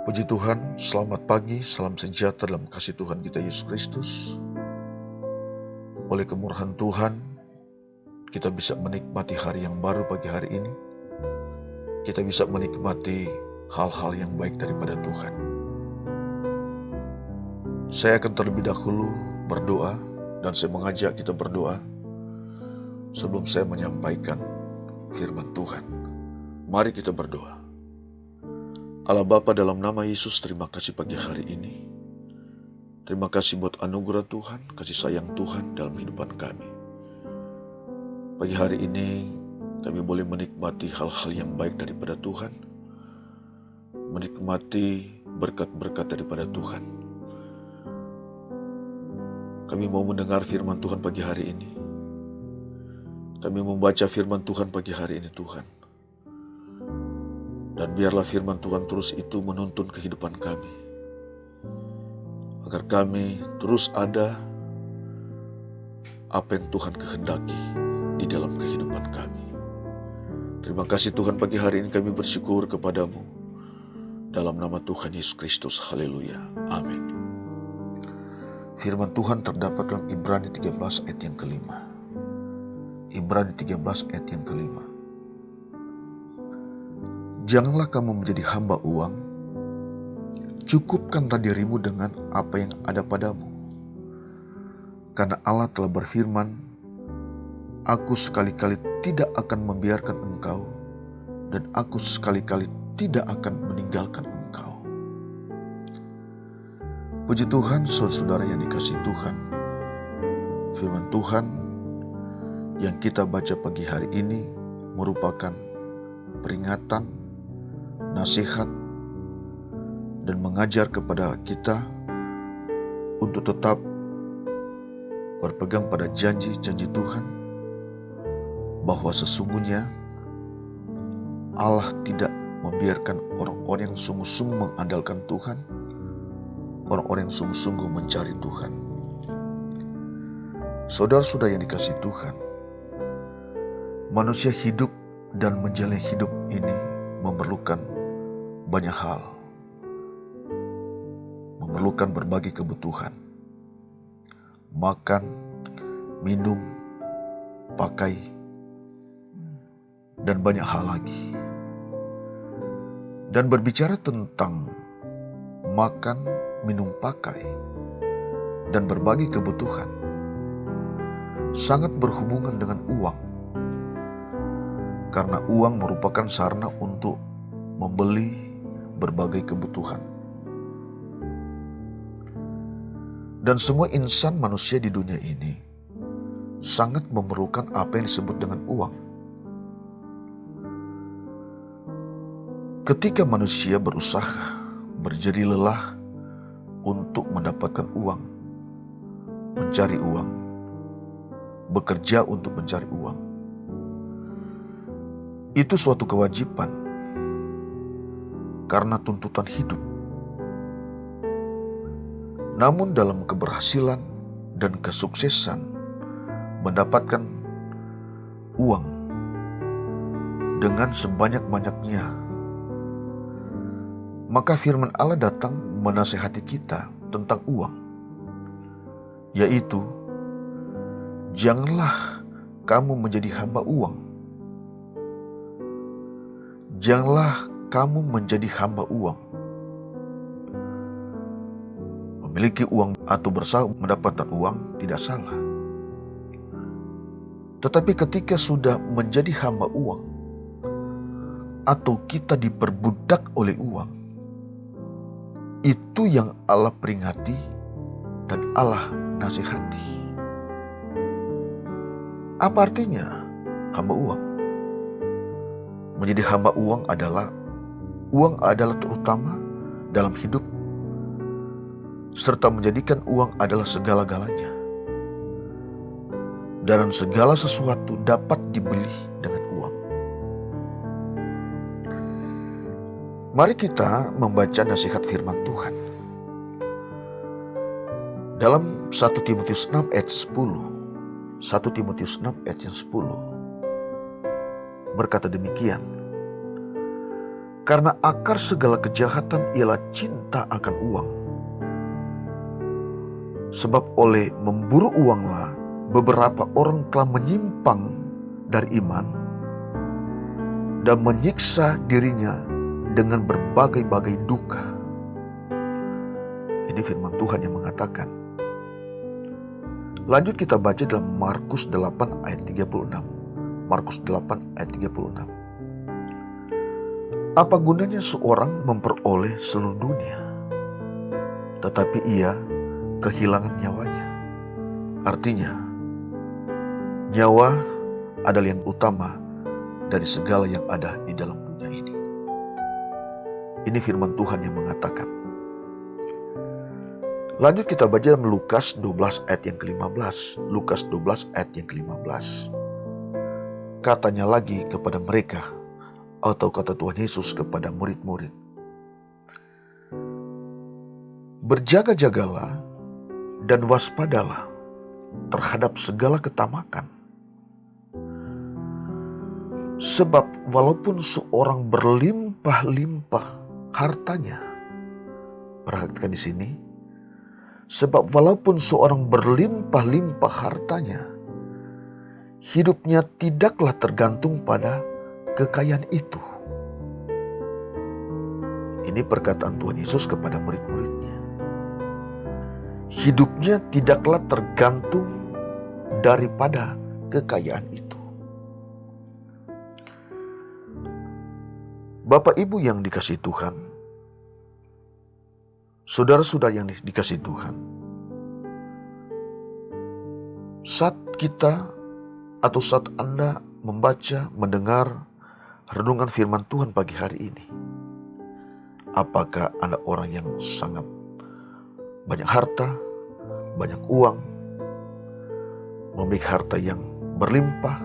Puji Tuhan, selamat pagi, salam sejahtera dalam kasih Tuhan kita Yesus Kristus. Oleh kemurahan Tuhan, kita bisa menikmati hari yang baru pagi hari ini. Kita bisa menikmati hal-hal yang baik daripada Tuhan. Saya akan terlebih dahulu berdoa dan saya mengajak kita berdoa sebelum saya menyampaikan firman Tuhan. Mari kita berdoa. Allah Bapa, dalam nama Yesus, terima kasih pagi hari ini. Terima kasih buat anugerah Tuhan, kasih sayang Tuhan dalam kehidupan kami. Pagi hari ini kami boleh menikmati hal-hal yang baik daripada Tuhan, menikmati berkat-berkat daripada Tuhan. Kami mau mendengar firman Tuhan pagi hari ini. Kami membaca firman Tuhan pagi hari ini, Tuhan. Dan biarlah firman Tuhan terus itu menuntun kehidupan kami, agar kami terus ada apa yang Tuhan kehendaki di dalam kehidupan kami. Terima kasih Tuhan, pagi hari ini kami bersyukur kepadamu. Dalam nama Tuhan Yesus Kristus, haleluya, amin. Firman Tuhan terdapat dalam Ibrani 13 ayat yang kelima. Ibrani 13 ayat yang kelima. Janganlah kamu menjadi hamba uang, cukupkanlah dirimu dengan apa yang ada padamu. Karena Allah telah berfirman, Aku sekali-kali tidak akan membiarkan engkau, dan aku sekali-kali tidak akan meninggalkan engkau. Puji Tuhan, saudara-saudara yang dikasihi Tuhan. Firman Tuhan yang kita baca pagi hari ini merupakan peringatan, nasihat, dan mengajar kepada kita untuk tetap berpegang pada janji-janji Tuhan, bahwa sesungguhnya Allah tidak membiarkan orang-orang yang sungguh-sungguh mengandalkan Tuhan, orang-orang yang sungguh-sungguh mencari Tuhan. Saudara-saudara yang dikasihi Tuhan, manusia hidup dan menjalani hidup ini memerlukan banyak hal, memerlukan berbagai kebutuhan, makan, minum, pakai, dan banyak hal lagi. Dan berbicara tentang makan, minum, pakai, dan berbagai kebutuhan, sangat berhubungan dengan uang. Karena uang merupakan sarana untuk membeli berbagai kebutuhan. Dan semua insan manusia di dunia ini sangat memerlukan apa yang disebut dengan uang. Ketika manusia berusaha, berjeri lelah untuk mendapatkan uang, mencari uang, bekerja untuk mencari uang, itu suatu kewajiban karena tuntutan hidup. Namun dalam keberhasilan dan kesuksesan mendapatkan uang dengan sebanyak-banyaknya, maka firman Allah datang menasihati kita tentang uang, yaitu janganlah kamu menjadi hamba uang. Janganlah kamu menjadi hamba uang. Memiliki uang atau berusaha mendapatkan uang tidak salah. Tetapi ketika sudah menjadi hamba uang, atau kita diperbudak oleh uang, itu yang Allah peringati dan Allah nasihati. Apa artinya hamba uang? Menjadi hamba uang adalah terutama dalam hidup, serta menjadikan uang adalah segala-galanya. Dan segala sesuatu dapat dibeli dengan uang. Mari kita membaca nasihat firman Tuhan. Dalam 1 Timotius 6 ayat 10, 1 Timotius 6 ayat 10, berkata demikian, Karena akar segala kejahatan ialah cinta akan uang. Sebab oleh memburu uanglah beberapa orang telah menyimpang dari iman dan menyiksa dirinya dengan berbagai-bagai duka. Ini firman Tuhan yang mengatakan. Lanjut kita baca dalam Markus 8 ayat 36. Markus 8 ayat 36. Apa gunanya seorang memperoleh seluruh dunia, tetapi ia kehilangan nyawanya? Artinya, nyawa adalah yang utama dari segala yang ada di dalam dunia ini. Ini firman Tuhan yang mengatakan. Lanjut kita baca dalam Lukas 12 ayat yang ke-15. Lukas 12 ayat yang ke-15. Katanya lagi kepada mereka, atau kata Tuhan Yesus kepada murid-murid, berjaga-jagalah dan waspadalah terhadap segala ketamakan. Sebab walaupun seorang berlimpah-limpah hartanya, perhatikan di sini, sebab walaupun seorang berlimpah-limpah hartanya, hidupnya tidaklah tergantung pada kekayaan itu. Ini perkataan Tuhan Yesus kepada murid-muridnya. Hidupnya tidaklah tergantung daripada kekayaan itu. Bapak Ibu yang dikasihi Tuhan, saudara-saudara yang dikasihi Tuhan, saat kita atau saat Anda membaca, mendengar renungan firman Tuhan pagi hari ini, apakah Anda orang yang sangat banyak harta, banyak uang, memiliki harta yang berlimpah,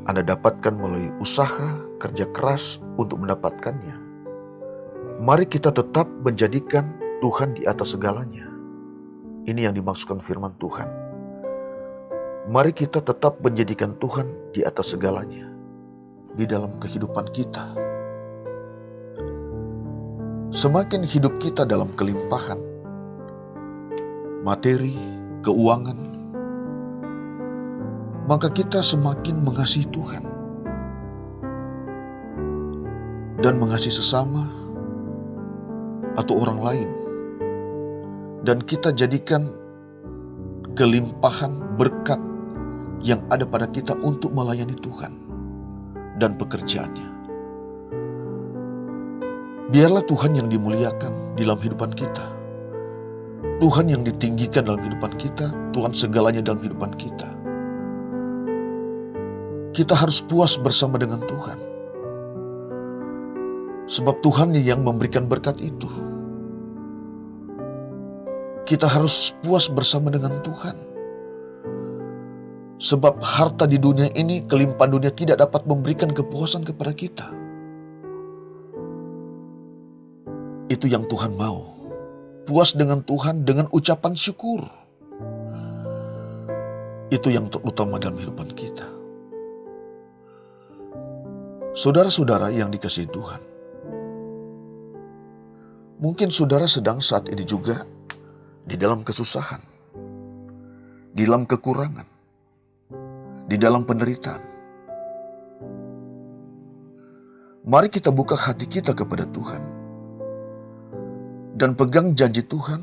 Anda dapatkan melalui usaha, kerja keras untuk mendapatkannya? Mari kita tetap menjadikan Tuhan di atas segalanya. Ini yang dimaksudkan firman Tuhan. Mari kita tetap menjadikan Tuhan di atas segalanya di dalam kehidupan kita. Semakin hidup kita dalam kelimpahan materi, keuangan, maka kita semakin mengasihi Tuhan dan mengasihi sesama atau orang lain, dan kita jadikan kelimpahan berkat yang ada pada kita untuk melayani Tuhan dan pekerjaannya. Biarlah Tuhan yang dimuliakan di dalam kehidupan kita, Tuhan yang ditinggikan dalam kehidupan kita, Tuhan segalanya dalam kehidupan kita. Kita harus puas bersama dengan Tuhan, sebab Tuhan yang memberikan berkat itu. Kita harus puas bersama dengan Tuhan, sebab harta di dunia ini, kelimpahan dunia tidak dapat memberikan kepuasan kepada kita. Itu yang Tuhan mau. Puas dengan Tuhan dengan ucapan syukur. Itu yang terutama dalam kehidupan kita. Saudara-saudara yang dikasihi Tuhan, mungkin saudara sedang saat ini juga di dalam kesusahan, di dalam kekurangan, di dalam penderitaan. Mari kita buka hati kita kepada Tuhan dan pegang janji Tuhan,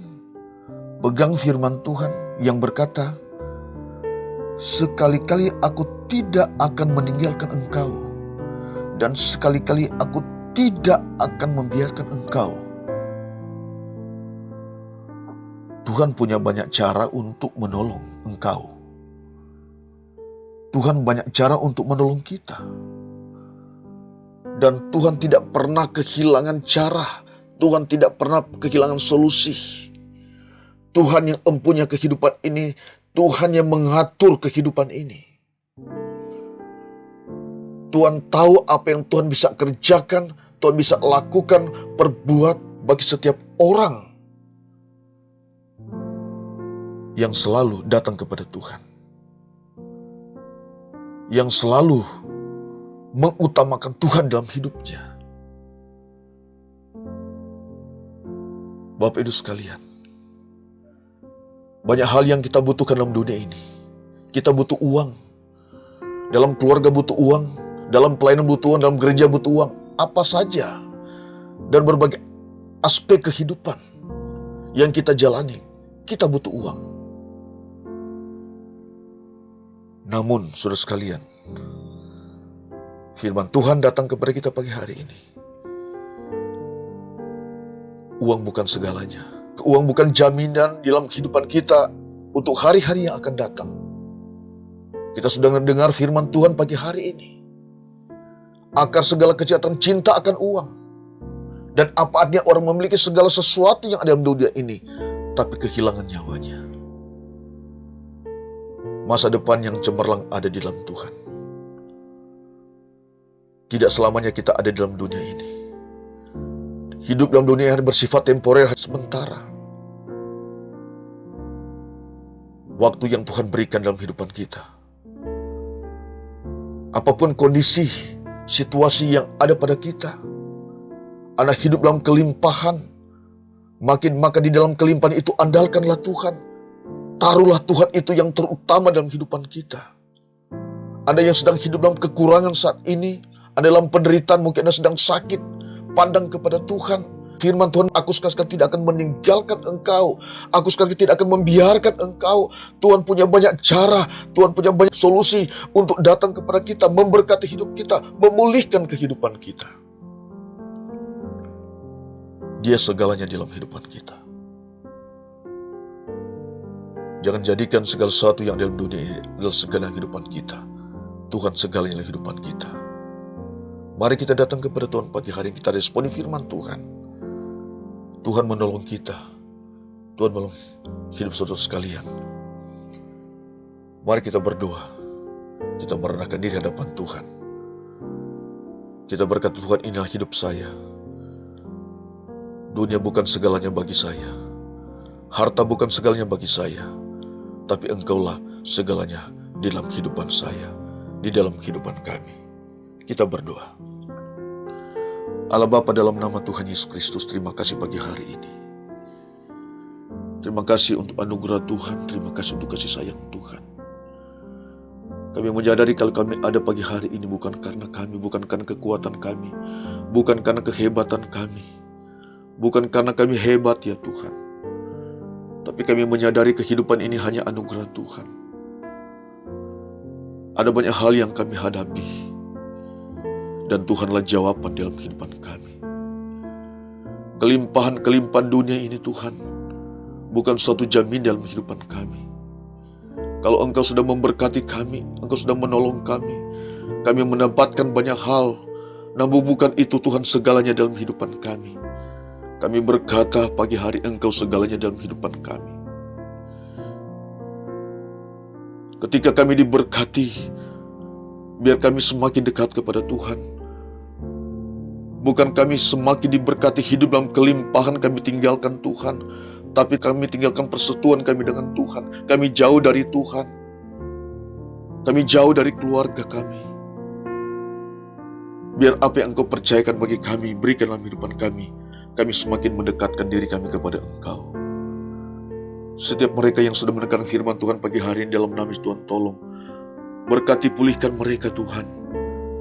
pegang firman Tuhan yang berkata, sekali-kali aku tidak akan meninggalkan engkau, dan sekali-kali aku tidak akan membiarkan engkau. Tuhan punya banyak cara untuk menolong engkau. Tuhan banyak cara untuk menolong kita. Dan Tuhan tidak pernah kehilangan cara. Tuhan tidak pernah kehilangan solusi. Tuhan yang empunya kehidupan ini, Tuhan yang mengatur kehidupan ini. Tuhan tahu apa yang Tuhan bisa kerjakan, Tuhan bisa lakukan, perbuat bagi setiap orang yang selalu datang kepada Tuhan, yang selalu mengutamakan Tuhan dalam hidupnya. Bapak Ibu sekalian, banyak hal yang kita butuhkan dalam dunia ini. Kita butuh uang. Dalam keluarga butuh uang. Dalam pelayanan butuh uang. Dalam gereja butuh uang. Apa saja. Dan berbagai aspek kehidupan yang kita jalani, kita butuh uang. Namun, saudara sekalian, firman Tuhan datang kepada kita pagi hari ini. Uang bukan segalanya. Uang bukan jaminan dalam kehidupan kita untuk hari-hari yang akan datang. Kita sedang mendengar firman Tuhan pagi hari ini. Akar segala kejahatan cinta akan uang. Dan apa artinya orang memiliki segala sesuatu yang ada dalam dunia ini, tapi kehilangan nyawanya. Masa depan yang cemerlang ada di dalam Tuhan. Tidak selamanya kita ada di dalam dunia ini. Hidup dalam dunia yang bersifat temporer, sementara. Waktu yang Tuhan berikan dalam kehidupan kita. Apapun kondisi, situasi yang ada pada kita, anak hidup dalam kelimpahan, maka di dalam kelimpahan itu andalkanlah Tuhan. Taruhlah Tuhan itu yang terutama dalam kehidupan kita. Anda yang sedang hidup dalam kekurangan saat ini, Anda dalam penderitaan, mungkin Anda sedang sakit, pandang kepada Tuhan. Firman Tuhan, aku sekali tidak akan meninggalkan engkau. Aku sekali tidak akan membiarkan engkau. Tuhan punya banyak cara, Tuhan punya banyak solusi untuk datang kepada kita, memberkati hidup kita, memulihkan kehidupan kita. Dia segalanya dalam kehidupan kita. Jangan jadikan segala sesuatu yang dalam dunia ini adalah segala kehidupan kita. Tuhan segalanya dalam kehidupan kita. Mari kita datang kepada Tuhan pagi hari ini, kita responi firman Tuhan. Tuhan menolong kita. Tuhan menolong hidup saudara sekalian. Mari kita berdoa. Kita merendahkan diri hadapan Tuhan. Kita berkata, Tuhan, inilah hidup saya. Dunia bukan segalanya bagi saya. Harta bukan segalanya bagi saya. Tapi Engkaulah segalanya di dalam kehidupan saya, di dalam kehidupan kami. Kita berdoa. Allah Bapa, dalam nama Tuhan Yesus Kristus, terima kasih pagi hari ini. Terima kasih untuk anugerah Tuhan, terima kasih untuk kasih sayang Tuhan. Kami menyadari kalau kami ada pagi hari ini bukan karena kami, bukan karena kekuatan kami, bukan karena kehebatan kami, bukan karena kami hebat ya Tuhan. Tapi kami menyadari kehidupan ini hanya anugerah Tuhan. Ada banyak hal yang kami hadapi. Dan Tuhanlah jawaban dalam kehidupan kami. Kelimpahan-kelimpahan dunia ini Tuhan, bukan suatu jamin dalam kehidupan kami. Kalau Engkau sudah memberkati kami, Engkau sudah menolong kami mendapatkan banyak hal. Namun bukan itu Tuhan segalanya dalam kehidupan kami. Kami berkata pagi hari Engkau segalanya dalam kehidupan kami. Ketika kami diberkati, biar kami semakin dekat kepada Tuhan. Bukan kami semakin diberkati hidup dalam kelimpahan kami tinggalkan Tuhan, tapi kami tinggalkan persekutuan kami dengan Tuhan. Kami jauh dari Tuhan. Kami jauh dari keluarga kami. Biar apa yang Engkau percayakan bagi kami, berikan dalam kehidupan kami. Kami semakin mendekatkan diri kami kepada Engkau. Setiap mereka yang sudah mendengarkan firman Tuhan pagi hari ini, dalam nama Yesus Tuhan tolong. Berkati, pulihkan mereka Tuhan.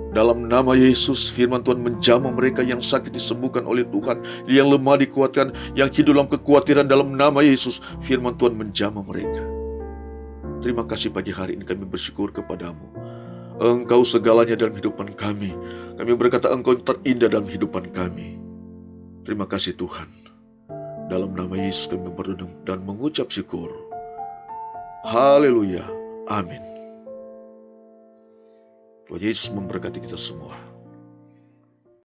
Dalam nama Yesus, firman Tuhan menjamah mereka yang sakit disembuhkan oleh Tuhan, yang lemah dikuatkan, yang hidup dalam kekhawatiran dalam nama Yesus, firman Tuhan menjamah mereka. Terima kasih pagi hari ini kami bersyukur kepadamu. Engkau segalanya dalam kehidupan kami. Kami berkata Engkau yang terindah dalam kehidupan kami. Terima kasih Tuhan. Dalam nama Yesus kami berdoa dan mengucap syukur. Haleluya. Amin. Tuhan Yesus memberkati kita semua.